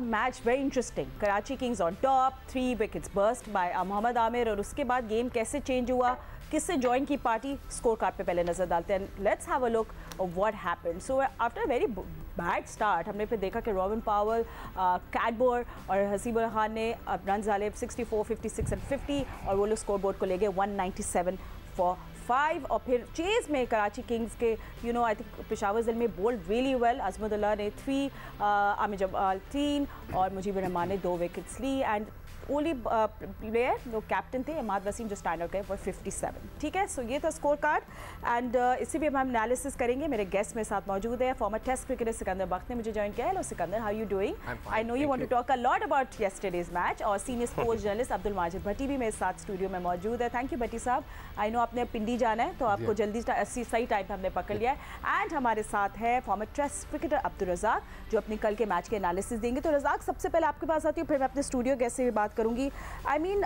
Match very interesting. Karachi Kings on top, 3 wickets burst by Mohammad Aamir. और उसके बाद गेम कैसे चेंज हुआ, किससे ज्वाइन की पार्टी, स्कोर कार्ड पे पहले नजर डालते हैं. Let's have a look of what happened. So after very bad start हमने फिर देखा कि रॉबिन पावल, कैटबोर और हसीबुल खान ने रन डाले 64, 56 एंड 50 और वो लोग स्कोर बोर्ड को ले गए 197 फॉर 5. और फिर चेज में कराची किंग्स के आई थिंक पेशावर जिले में बोल्ड रियली वेल. अजमतुल्लाह ने 3, आमिर जमाल 3 और मुजीबुर रहमान ने 2 विकेट्स ली. एंड ओनली प्लेयर जो कैप्टन थे इमाद वसीम जो स्टैंड आउट गए फॉर 57. ठीक है, सो ये था स्कोर कार्ड. एंड इसी भी हम एनालिसिस करेंगे. मेरे गेस्ट मेरे साथ मौजूद है former test cricketer Sikandar Bakht ने मुझे ज्वाइन किया. Hello Sikandar, how you doing? I know you want to talk a lot about yesterday's match. और senior sports journalist Abdul Majid Bhatti भी मेरे साथ स्टूडियो में मौजूद है. थैंक यू भट्टी साहब. आई नो आपने पिंडी जाना है तो आपको जल्दी सही टाइम पर हमने पकड़ लिया है. एंड हमारे साथ है former test cricketer Abdul Razzaq जो अपने कल के मैच के एनालिसिस देंगे. तो रज़ाक, सबसे पहले आपके पास आती हूँ, फिर मैं अपने स्टूडियो गेस्ट से भी बात करूँगी. आई मीन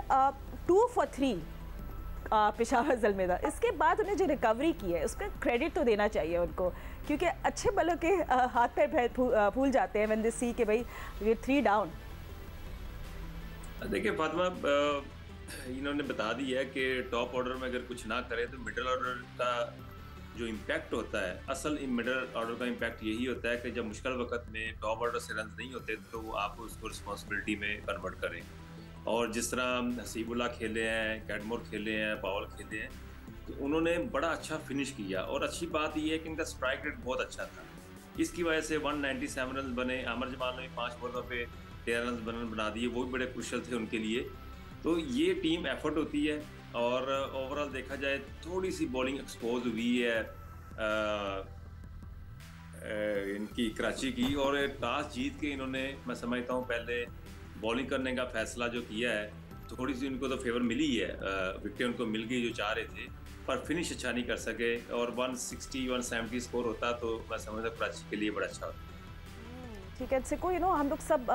2 for 3 पेशावर ज़ल्मेदा. इसके बाद उन्हें जो रिकवरी की है उसका क्रेडिट तो देना चाहिए उनको, क्योंकि अच्छे बलों के हाथ पैर भूल जाते हैं व्हेन दे सी कि भाई ये 3 डाउन. देखिए फातिमा, इन्होंने बता दिया है कि टॉप ऑर्डर में अगर कुछ ना करें तो मिडिल ऑर्डर का जो इम्पैक्ट होता है, असल मिडिल ऑर्डर का इम्पैक्ट यही होता है कि जब मुश्किल वक्त में टॉप ऑर्डर से रन नहीं होते तो आप उसको रिस्पॉन्सिबिलिटी में कन्वर्ट करें. और जिस तरह हसीबुल्लाह खेले हैं, कैटमोर खेले हैं, पावल खेले हैं, तो उन्होंने बड़ा अच्छा फिनिश किया. और अच्छी बात यह है कि इनका स्ट्राइक रेट बहुत अच्छा था. इसकी वजह से 197 रन बने. आमिर जमाल ने 5 बॉलों पे 13 रन बना दिए, वो भी बड़े क्रुशियल थे उनके लिए. तो ये टीम एफर्ट होती है. और ओवरऑल देखा जाए थोड़ी सी बॉलिंग एक्सपोज हुई है इनकी कराची की. और टॉस जीत के इन्होंने, मैं समझता हूँ, पहले बॉलिंग करने का फैसला जो किया है, थोड़ी सी उनको तो फेवर मिली है. विकेट उनको मिल गई जो चाह रहे थे, पर फिनिश अच्छा नहीं कर सके. और 160, 170 स्कोर होता तो मैं समझता कराची के लिए बड़ा अच्छा होता. ठीक है सिको, हम लोग सब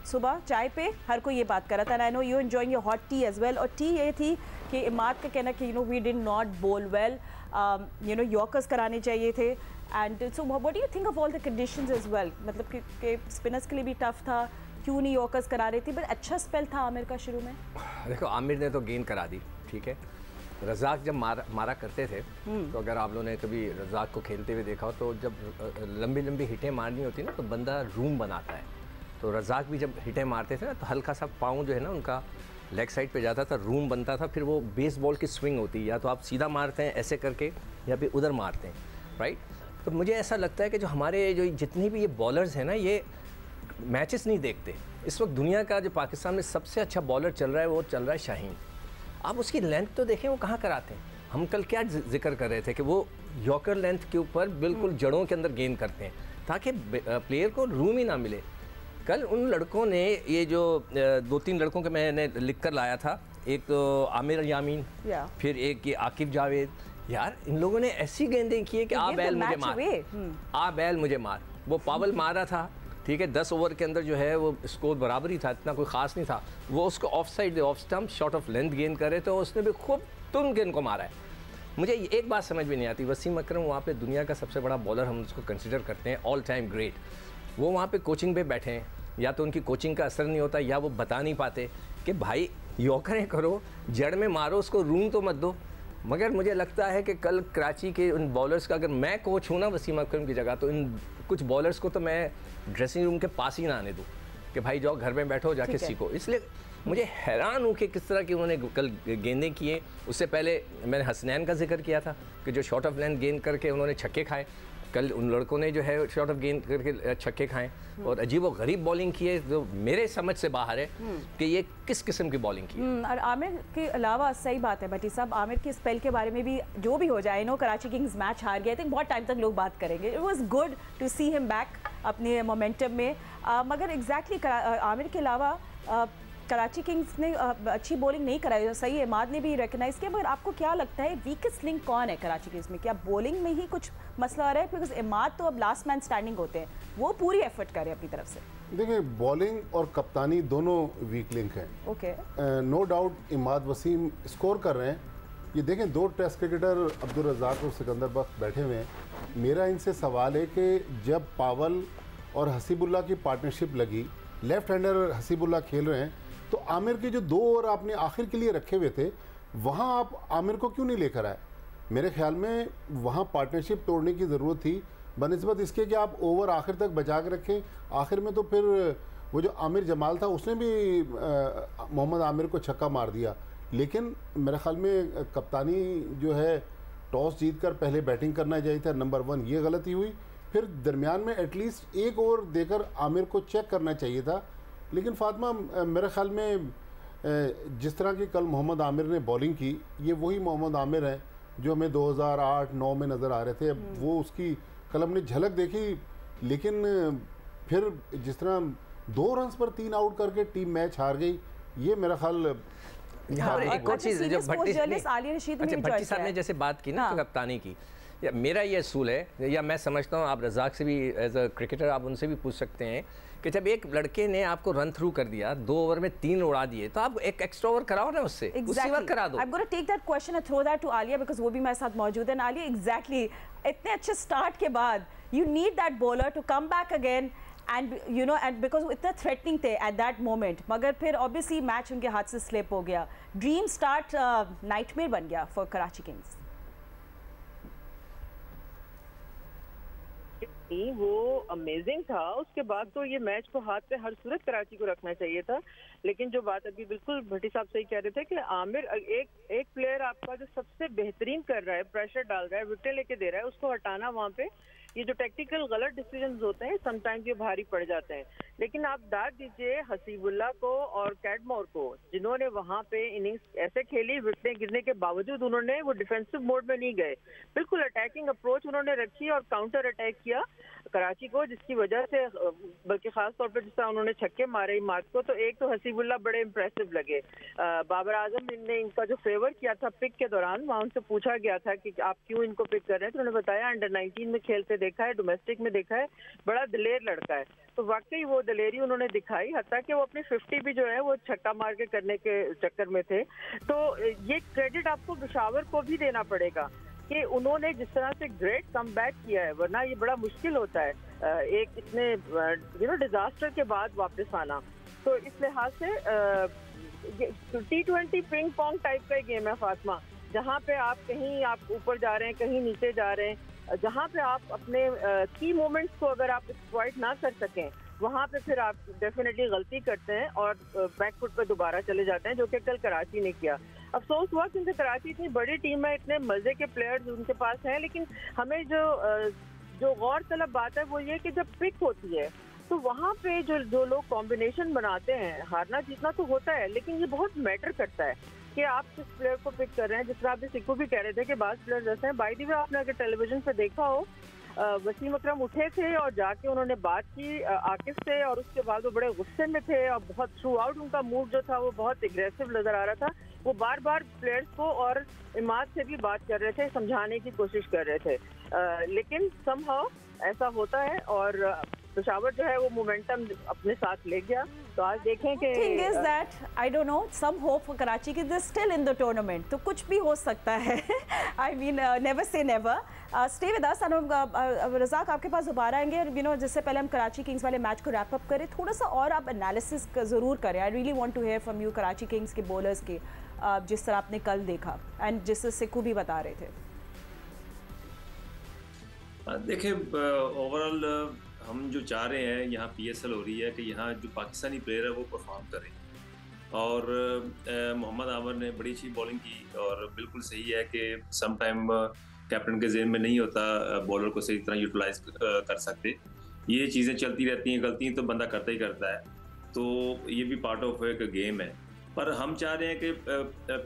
सुबह चाय पे हर कोई ये बात कर रहा था. I know you enjoying your hot tea as well. और टी ये थी कि इमाद का कहना कि we did not bowl well, yorkers कराने चाहिए थे. And so what do you think of all the conditions as well? मतलब कि स्पिनर्स के लिए भी टफ था, क्यों नहीं यॉर्कर्स करा रही थी? बट अच्छा स्पेल था आमिर का शुरू में. देखो, आमिर ने तो गेंद करा दी, ठीक है. रज़ाक जब मारा करते थे तो अगर आप लोगों ने कभी रज़ाक को खेलते हुए देखा हो तो जब लंबी लंबी हिटें मारनी होती ना तो बंदा रूम बनाता है. तो रज़ाक भी जब हिटें मारते थे ना तो हल्का सा पाँव जो है ना उनका लेग साइड पे जाता था, रूम बनता था. फिर वो बेसबॉल की स्विंग होती है, या तो आप सीधा मारते हैं ऐसे करके या फिर उधर मारते हैं, राइट. तो मुझे ऐसा लगता है कि जो हमारे जो जितनी भी ये बॉलर्स हैं ना, ये मैचेस नहीं देखते. इस वक्त दुनिया का जो पाकिस्तान में सबसे अच्छा बॉलर चल रहा है वो चल रहा है शाहीन. आप उसकी लेंथ तो देखें वो कहाँ कराते हैं. हम कल क्या जिक्र कर रहे थे कि वो यॉर्कर लेंथ के ऊपर बिल्कुल जड़ों के अंदर गेंद करते हैं ताकि प्लेयर को रूम ही ना मिले. कल उन लड़कों ने ये जो 2-3 लड़कों के मैंने लिख कर लाया था, एक तो आमिर यामीन, फिर एक ये आकिब जावेद. यार इन लोगों ने ऐसी गेंदें की है कि आ बैल मुझे मार, आ बैल मुझे मार. वो पावल मारा था, ठीक है, 10 ओवर के अंदर जो है वो स्कोर बराबर ही था, इतना कोई ख़ास नहीं था. वो उसको of side off stump shot of length गेंद करे तो उसने भी खूब तुम गेंद को मारा है. मुझे एक बात समझ में नहीं आती, वसीम अकरम वहाँ पे दुनिया का सबसे बड़ा बॉलर हम उसको कंसिडर करते हैं, ऑल टाइम ग्रेट. वो वहाँ पे कोचिंग पे बैठे हैं, या तो उनकी कोचिंग का असर नहीं होता या वो बता नहीं पाते कि भाई यॉर्करें करो, जड़ में मारो, उसको रूम तो मत दो. मगर मुझे लगता है कि कल कराची के उन बॉलर्स का, अगर मैं कोच हूँ ना वसीम अकरम की जगह, तो इन कुछ बॉलर्स को तो मैं ड्रेसिंग रूम के पास ही ना आने दूँ कि भाई जाओ घर में बैठो, जाके सीखो. इसलिए मुझे हैरान हूँ कि किस तरह की उन्होंने कल गेंदें किए. उससे पहले मैंने हसनैन का जिक्र किया था कि जो शॉट ऑफ लेंथ गेंद करके उन्होंने छक्के खाए. कल उन लड़कों ने जो है शॉट ऑफ गेंद करके छक्के खाएं और अजीब व गरीब बॉलिंग की है जो मेरे समझ से बाहर है कि ये किस किस्म की बॉलिंग की है. और आमिर के अलावा सही बात है भट्टी साहब, आमिर के स्पेल के बारे में भी जो भी हो जाए, नो कराची किंग्स मैच हार गया, आई थिंक बहुत टाइम तक लोग बात करेंगे. It was good to see him back अपने मोमेंटम में. मगर एग्जैक्टली आमिर के अलावा कराची किंग्स ने अच्छी बॉलिंग नहीं कराई, सही इमाद ने भी रिकग्नाइज किया. मगर आपको क्या लगता है वीकेस्ट लिंक कौन है कराची किंग्स में? क्या बॉलिंग में ही कुछ मसला आ रहा है? बिकॉज इमाद तो अब लास्ट मैन स्टैंडिंग होते हैं, वो पूरी एफर्ट कर रहे हैं अपनी तरफ से. देखिए, बॉलिंग और कप्तानी दोनों वीक लिंक हैं. Okay, no doubt Imad Wasim score कर रहे हैं. ये देखें, 2 टेस्ट क्रिकेटर अब्दुल रज़ाक और सिकंदर बख्त बैठे हुए हैं. मेरा इनसे सवाल है कि जब पावल और हसीबुल्लाह की पार्टनरशिप लगी, लेफ्ट हैंडर हसीबुल्ला खेल रहे हैं, तो आमिर के जो 2 ओवर आपने आखिर के लिए रखे हुए थे, वहाँ आप आमिर को क्यों नहीं लेकर आए? मेरे ख्याल में वहाँ पार्टनरशिप तोड़ने की ज़रूरत थी, बनिस्बत इसके कि आप ओवर आखिर तक बचा के रखें। आखिर में तो फिर वो जो आमिर जमाल था उसने भी मोहम्मद आमिर को छक्का मार दिया। लेकिन मेरे ख्याल में कप्तानी जो है, टॉस जीतकर पहले बैटिंग करना चाहिए था, नंबर 1 ये गलती हुई। फिर दरमियान में एटलीस्ट 1 ओवर देकर आमिर को चेक करना चाहिए था। लेकिन फातिमा, मेरे ख्याल में जिस तरह की कल मोहम्मद आमिर ने बॉलिंग की, ये वही मोहम्मद आमिर है जो हमें 2008-9 में नज़र आ रहे थे। वो उसकी कल हमने झलक देखी, लेकिन फिर जिस तरह 2 रन्स पर 3 आउट करके टीम मैच हार गई, ये मेरा ख्याल। एक और चीज़ जो भट्टी साहब ने जैसे बात की ना कप्तानी की, मेरा ये असूल है, या मैं समझता हूँ, आप रज़ाक से भी एज अ क्रिकेटर आप उनसे भी पूछ सकते हैं कि जब एक लड़के ने आपको रन थ्रू कर दिया, 2 ओवर में 3 उड़ा दिए, तो आप एक एक्स्ट्रा ओवर कराओ ना उससे, उसी ओवर करा दो। I'm going to take that question and throw that to Alia because वो भी मेरे साथ मौजूद है। आलिया, exactly, इतने अच्छे स्टार्ट के बाद you need that bowler to come back again and you know, and because इतना threatening थे at that moment, मगर फिर obviously मैच उनके हाथ से स्लिप हो गया। ड्रीम स्टार्ट नाइटमेयर बन गया फॉर कराची किंग्स। वो अमेजिंग था। उसके बाद तो ये मैच को हाथ पे हर सूरत कराची को रखना चाहिए था। लेकिन जो बात अभी बिल्कुल भट्टी साहब सही कह रहे थे कि आमिर एक प्लेयर आपका जो सबसे बेहतरीन कर रहा है, प्रेशर डाल रहा है, विकेट लेके दे रहा है, उसको हटाना वहाँ पे, ये जो टेक्निकल गलत डिसीजंस होते हैं समटाइम्स ये भारी पड़ जाते हैं। लेकिन आप दाद दीजिए हसीबुल्ला को और कैटमोर को, जिन्होंने वहां पे इनिंग्स ऐसे खेली, विकेटें गिरने के बावजूद उन्होंने वो डिफेंसिव मोड में नहीं गए, बिल्कुल अटैकिंग अप्रोच उन्होंने रखी और काउंटर अटैक किया कराची को, जिसकी वजह से बल्कि खास तौर पर जिस तरह उन्होंने छक्के मारे इमाद को, तो एक तो हसीबुल्ला बड़े इंप्रेसिव लगे। बाबर आजम ने इनका जो फेवर किया था पिक के दौरान, वहाँ उनसे पूछा गया था कि आप क्यों इनको पिक कर रहे हैं, तो उन्होंने बताया अंडर 19 में खेलते देखा है, डोमेस्टिक में देखा है, बड़ा दिलेर लड़का है। तो वाकई वो दिलेरी उन्होंने दिखाई, हत्ता कि वो अपनी 50 भी जो है वो छक्का मार के करने के चक्कर में थे। तो ये क्रेडिट आपको पेशावर को भी देना पड़ेगा कि उन्होंने जिस तरह से ग्रेट कमबैक किया है, वरना ये बड़ा मुश्किल होता है एक इतने डिजास्टर के बाद वापस आना। तो इस लिहाज से T20 पिंग पोंग टाइप का गेम है फातिमा, जहाँ पे आप कहीं आप ऊपर जा रहे हैं, कहीं नीचे जा रहे हैं, जहाँ पे आप अपने की मोमेंट्स को अगर आप एक्सप्लॉइट ना कर सकें, वहाँ पे फिर आप डेफिनेटली गलती करते हैं और बैकफुट पे दोबारा चले जाते हैं, जो कि कल कराची ने किया। अफसोस हुआ क्योंकि कराची इतनी बड़ी टीम है, इतने मजे के प्लेयर्स उनके पास हैं, लेकिन हमें जो गौर तलब बात है वो ये कि जब पिक होती है तो वहाँ पे जो लोग कॉम्बिनेशन बनाते हैं, हारना जीतना तो होता है, लेकिन ये बहुत मैटर करता है कि आप किस प्लेयर को पिक कर रहे हैं। जिस तरह आप सिक्कू भी कह रहे थे कि बास प्लेयर्स ऐसे हैं, बाय द वे आपने अगर टेलीविजन पे देखा हो, वसीम अकरम उठे थे और जाके उन्होंने बात की आकिफ से, और उसके बाद वो बड़े गुस्से में थे और बहुत थ्रू आउट उनका मूड जो था वो बहुत एग्रेसिव नजर आ रहा था। वो बार बार प्लेयर्स को और इमाद से भी बात कर रहे थे, समझाने की कोशिश कर रहे थे, लेकिन समहाउ ऐसा होता है और पेशावर जो है वो मोमेंटम अपने साथ ले गया। तो आज देखें कि thing is that I don't know, some hope for Karachi कि they still in the tournament, तो कुछ भी हो सकता है। I mean never say never. Stay with us. Razzaq आपके पास दोबारा आएंगे, यू नो, जिससे पहले हम कराची किंग्स वाले मैच को रैप अप करें, थोड़ा सा और आप एनालिसिस ज़रूर करें। I really want to hear from you Karachi Kings के बॉलर्स के, जिस तरह आपने कल देखा एंड जिससे सिक्कू भी बता रहे थे। देखिए, ओवरऑल हम जो चाह रहे हैं, यहाँ PSL हो रही है कि यहाँ जो पाकिस्तानी प्लेयर है वो परफॉर्म करें, और मोहम्मद आमिर ने बड़ी अच्छी बॉलिंग की, और बिल्कुल सही है कि सम टाइम कैप्टन के ज़हन में नहीं होता बॉलर को सही तरह यूटिलाइज कर सकते। ये चीज़ें चलती रहती हैं, गलतियाँ तो बंदा करता ही करता है, तो ये भी पार्ट ऑफ एक गेम है। पर हम चाह रहे हैं कि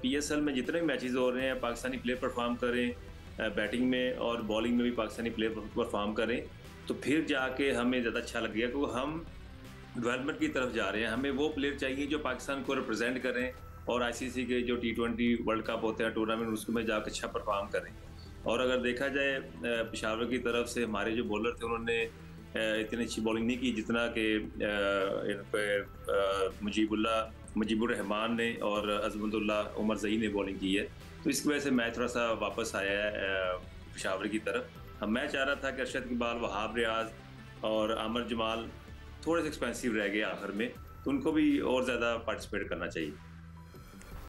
PSL में जितने भी मैचेस हो रहे हैं, पाकिस्तानी प्लेयर परफॉर्म करें, बैटिंग में और बॉलिंग में भी पाकिस्तानी प्लेयर परफॉर्म करें, तो फिर जाके हमें ज़्यादा अच्छा लगेगा, क्योंकि हम डेवलपमेंट की तरफ जा रहे हैं। हमें वो प्लेयर चाहिए जो पाकिस्तान को रिप्रेजेंट करें और ICC के जो T20 वर्ल्ड कप होते हैं टूर्नामेंट, उसमें जाकर अच्छा परफॉर्म करें। और अगर देखा जाए पेशावर की तरफ से हमारे जो बॉलर थे उन्होंने इतनी अच्छी बॉलिंग नहीं की जितना कि मुजीबुर-रहमान ने और अजमतुल्ला उमर ज़ई ने बॉलिंग की है, तो इसकी वजह से मैच थोड़ा सा वापस आया है पेशावर की तरफ। मैं चाह रहा था कि अरशद इकबाल, वहाब रियाज और आमिर जमाल थोड़े से एक्सपेंसिव रह गए आखिर में, तो उनको भी और ज़्यादा पार्टिसिपेट करना चाहिए।